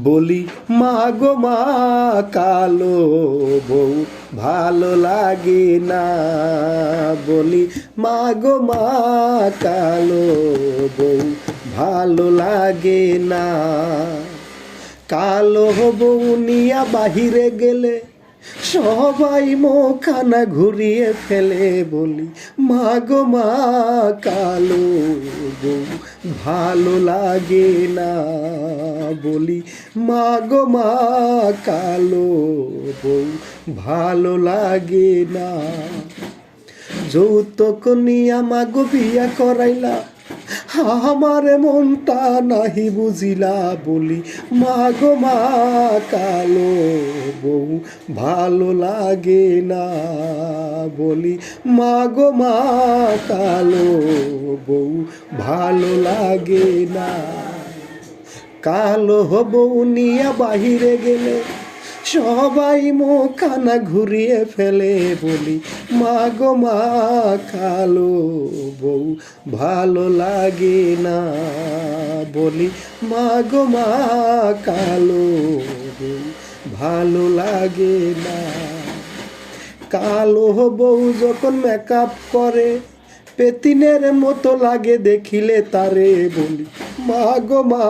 বলি মা গো মা, কালো বউ ভালো লাগে না। বলি মা গো মা, কালো বউ ভালো লাগে না। কালো বউ নিয়া বাহিরে গেলে সবাই মুখখানা ঘুরিয়ে ফেলে। বলি মা গো মা, কালো বউ ভালো লাগে না। বলি মা গো মা, কালো বউ ভালো লাগে না। যৌতুক নিয়া মাগো বিয়া করাইলা, আমার মনটা নাহি বুঝিলা। বলি মা গো মা, কালো বউ ভালো লাগে না। বলি মা গো মা, কালো বউ ভালো লাগে না। কালো বউ নিয়া বাহিরে গেলে সবাই মুখখানা ঘুরিয়ে ফেলে। বলি মা গো মা, কালো বউ ভালো লাগে না। বলি মা গো মা, কালো বউ ভালো লাগে না। কালো বউ যখন মেকআপ করে পেতিনের মতো লাগে দেখিলে তারে। বলি মা গো মা,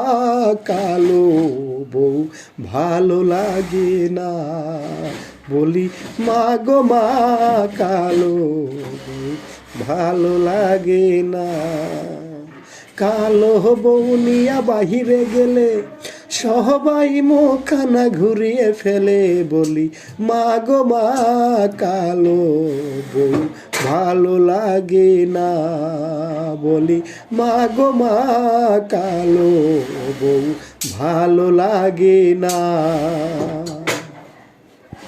কালো বউ ভালো লাগে না। বলি মা গো মা, কালো বউ ভালো লাগে না। কালো বউ নিয়া বাহিরে গেলে সবাই মুখখানা ঘুরিয়ে ফেলে। বলি মা গো মা, কালো বউ ভালো লাগে না। বলি মা গো মা, কালো বউ ভালো লাগে না।